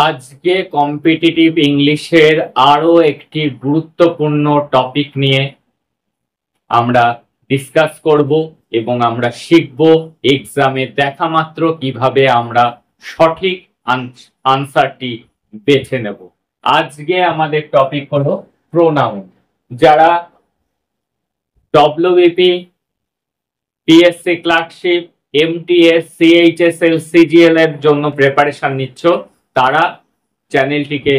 আজকে কম্পিটিটিভ ইংলিশের আরো একটি গুরুত্বপূর্ণ টপিক নিয়ে আমরা ডিসকাস করব এবং আমরা শিখব এক্সামে দেখা মাত্র কিভাবে আমরা সঠিক আনসারটি বেছে নেব। আজকে আমাদের টপিক হলো প্রোনাউন। যারা WBP, PSC clerkship, MTS, CHSL, CGL এর জন্য প্রিপারেশন নিচ্ছ তারা চ্যানেলটিকে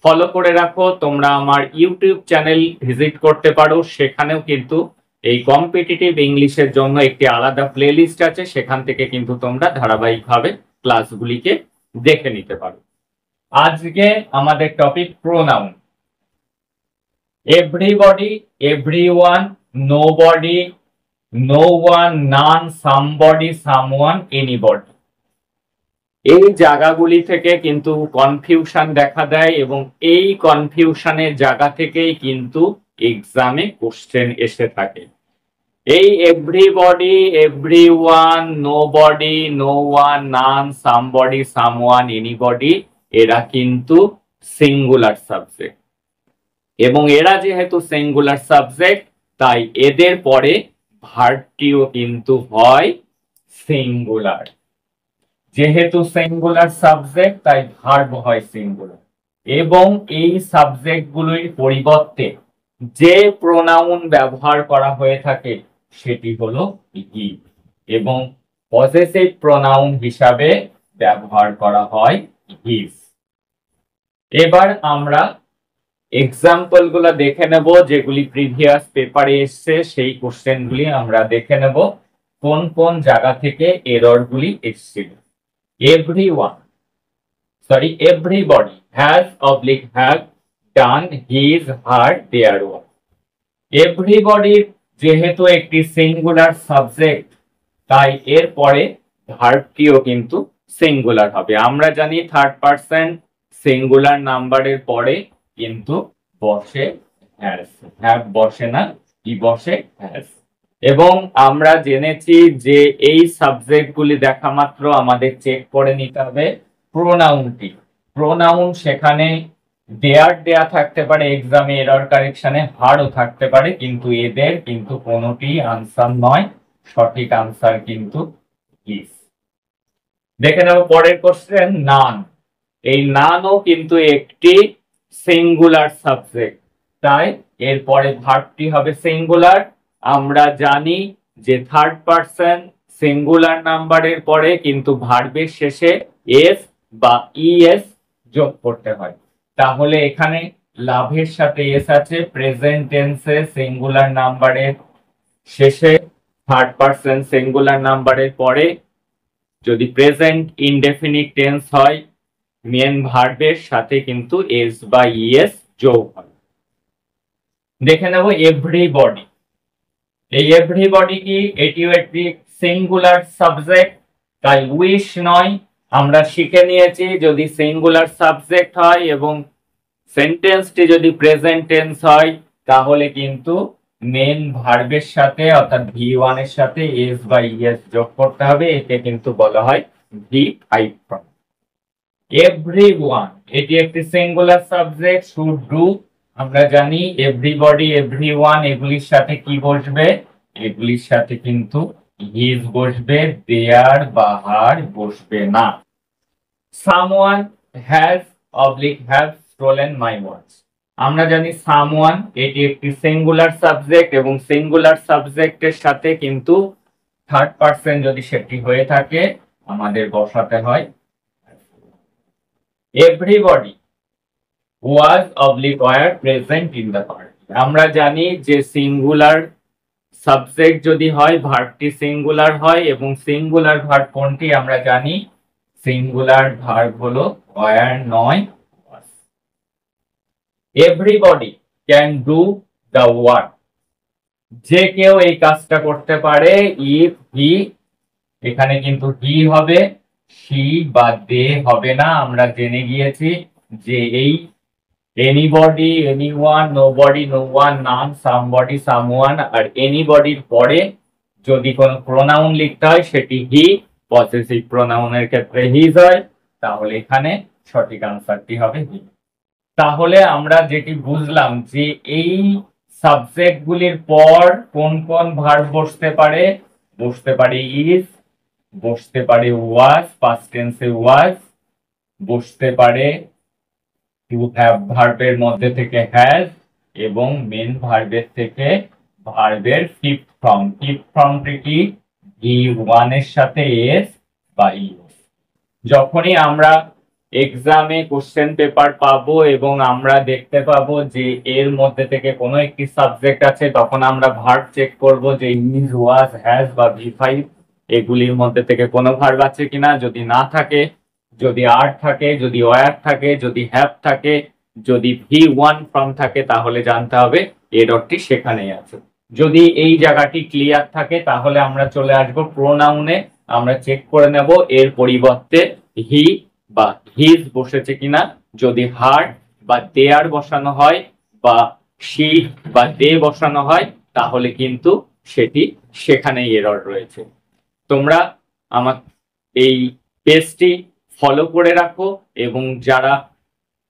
ফলো করে রাখো। তোমরা আমার ইউটিউব চ্যানেল ভিজিট করতে পারো, সেখানেও কিন্তু এই কম্পিটিটিভ ইংলিশের জন্য একটি আলাদা প্লেলিস্ট আছে, সেখান থেকে কিন্তু তোমরা ধারাবাহিকভাবে ক্লাসগুলিকে দেখে নিতে পারো। আজকে আমাদের topic pronoun. Everybody, everyone, nobody, no one, none, somebody, someone, anybody. এই জায়গাগুলি থেকে কিন্তু কনফিউশন দেখা দেয় এবং এই কনফিউশনের জায়গা থেকেই কিন্তু এক্সামে কোশ্চেন এসে থাকে। এই everybody, everyone, nobody, no one, none, somebody, someone, anybody এরা কিন্তু সিঙ্গুলার সাবজেক্ট এবং এরা যেহেতু সিঙ্গুলার সাবজেক্ট তাই এদের পরে ভার্বটিও কিন্তু হয় সিঙ্গুলার। যেহেতু সিঙ্গুলার সাবজেক্ট তাই ভার্ব হয় সিঙ্গুলার এবং এই সাবজেক্টগুলোর পরিবর্তে যে প্রোনাউন ব্যবহার করা হয়ে থাকে সেটি হলো হি এবং পজেসিভ প্রোনাউন হিসাবে ব্যবহার করা হয় হিজ। এবার আমরা এক্সাম্পল গুলো দেখে নেব, যেগুলি প্রিভিয়াস পেপারে এসছে সেই কোশ্চেনগুলি আমরা দেখে নেব কোন কোন জায়গা থেকে এরর গুলি এসেছিল। Everybody has oblique have done his, her, their work. Everybody যেহেতু একটি সিঙ্গুলার সাবজেক্ট তাই এর পরে ভার্বটিও কিন্তু সিঙ্গুলার হবে। আমরা জানি থার্ড পারসন সিঙ্গুলার নাম্বারের পরে কিন্তু বসে হ্যাজ, হ্যাভ বসে না, কি বসে হ্যাজ। এবং আমরা জেনেছি যে এই সাবজেক্টগুলি দেখা মাত্র আমাদের চেক করে নিতে হবে প্রোনাউনটি। প্রোনাউন সেখানে দেয়া থাকতে পারে এক্সামে এরর কারেকশনে, হারও থাকতে পারে, কিন্তু এদের কিন্তু কোনোটি আনসার নয়, সঠিক আনসার কিন্তু ইজ। দেখে নেব পরের কোশ্চেন, নান। এই নানও কিন্তু একটি সিঙ্গুলার সাবজেক্ট তাই এরপরে ভার্বটি হবে সিঙ্গুলার। আমরা জানি যে থার্ড পারসন সিঙ্গুলার নাম্বারের পরে কিন্তু ভার্বের শেষে এস বা ইএস যোগ করতে হয়, তাহলে এখানে লাভের সাথে এস আছে। প্রেজেন্ট টেন্সে সিঙ্গুলার নাম্বারের শেষে থার্ড পারসন সিঙ্গুলার নাম্বারের পরে যদি প্রেজেন্ট ইনডেফিনিট টেন্স হয় মেন ভার্বের সাথে কিন্তু এস বা ইএস যোগ হয়। দেখে নেব এভরিবডি। এই এভরিবডি কি? এটিও একটি সিঙ্গুলার সাবজেক্ট তাই উইশ নয়। আমরা শিখে নিয়েছি যদি সিঙ্গুলার সাবজেক্ট হয় এবং সেন্টেন্সটি যদি প্রেজেন্ট টেন্স হয় তাহলে কিন্তু মেন ভার্বের সাথে অর্থাৎ ভি1 এর সাথে এস বা ইএস যোগ করতে হবে, একে কিন্তু বলা হয় ভি5 ফর্ম। এভরিওয়ান এটি একটি সিঙ্গুলার সাবজেক্ট, শুড ডু। আমরা জানি এভরিবডি, এভরিওয়ান এগুলির সাথে কি বসবে? এগুলির সাথে কিন্তু হিজ বসবে, দেয়ার বা হার বসবে না। Someone has oblique have stolen my watch. আমরা জানি সামওয়ান এটি একটি সিঙ্গুলার সাবজেক্ট এবং সিঙ্গুলার সাবজেক্টের সাথে কিন্তু থার্ড পারসন যদি সেটি হয়ে থাকে আমাদের বসাতে হয় everybody was oblique were present in the party. আমরা জানি যে সিঙ্গুলার সাবজেক্ট যদি হয় ভার্বটি সিঙ্গুলার হয় এবং সিঙ্গুলার ভার্ব কোনটি? আমরা জানি সিঙ্গুলার ভার্ব হলো ওয়্যার নয় was. Everybody can do the work. যে কেউ এই কাজটা করতে পারে। ইফ হি, এখানে কিন্তু হি হবে, শি বা দে হবে না। আমরা জেনে গিয়েছি যে এই anybody, anyone, nobody, no one, none, somebody, someone আর এনিবডির পরে যদি কোনো প্রোনাউন লিখতে হয় সেটি হি, পসেসিভ প্রোনাউনের ক্ষেত্রে হিজ হয়, তাহলে এখানে সঠিক আনসারটি হবে বি। তাহলে আমরা যেটি বুঝলাম যে এই সাবজেক্ট গুলির পর কোন কোন ভার্ব বসতে পারে, বসতে পারে ইজ, বসতে পারে ওয়াজ, পাস্ট টেন্সে ওয়াজ, বসতে পারে টু হ্যাভ ভার্বের মধ্যে থেকে হ্যাজ, এবং মেন ভার্বের থেকে ভার্বের ফিফথ ফর্ম। ফিফথ ফর্মটি কি? ভি ওয়ান এর সাথে এস বা ইউএস। যখনই আমরা এক্সামে কোশ্চেন পেপার পাবো এবং আমরা দেখতে পাবো যে এর মধ্যে থেকে কোনো একটি সাবজেক্ট আছে, তখন আমরা ভার্ব চেক করব যে ইজ, ওয়াজ, হ্যাজ বা ভি5 এগুলির মধ্যে থেকে কোনো ভার্ব আছে কিনা। যদি না থাকে, যদি আর থাকে, যদি ওয়ার থাকে, যদি হ্যাভ থাকে, যদি ভি1 ফর্ম থাকে, তাহলে জানতে হবে এররটি সেখানেই আছে। যদি এই জায়গাটি ক্লিয়ার থাকে তাহলে আমরা চলে আসবো প্রোনাউনে। আমরা চেক করে নেব এর পরিবর্তে হি বা হিজ বসেছে কিনা। যদি হার বা দেয়ার বসানো হয় বা শি বা দে বসানো হয় তাহলে কিন্তু সেটি সেখানেই এরর রয়েছে। তোমরা আমার এই পেজটি ফলো করে রাখো, এবং যারা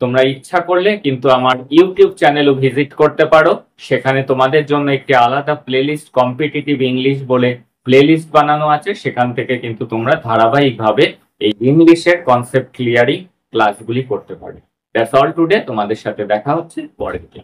তোমরা ইচ্ছা করলে কিন্তু আমার ইউটিউব চ্যানেলও ভিজিট করতে পারো। সেখানে তোমাদের জন্য একটি আলাদা প্লেলিস্ট কম্পিটিটিভ ইংলিশ বলে প্লেলিস্ট বানানো আছে, সেখান থেকে কিন্তু তোমরা ধারাবাহিকভাবে এই ইংলিশের কনসেপ্ট ক্লিয়ারিং ক্লাসগুলি করতে পারো। That's all today. তোমাদের সাথে দেখা হচ্ছে পরের দিন।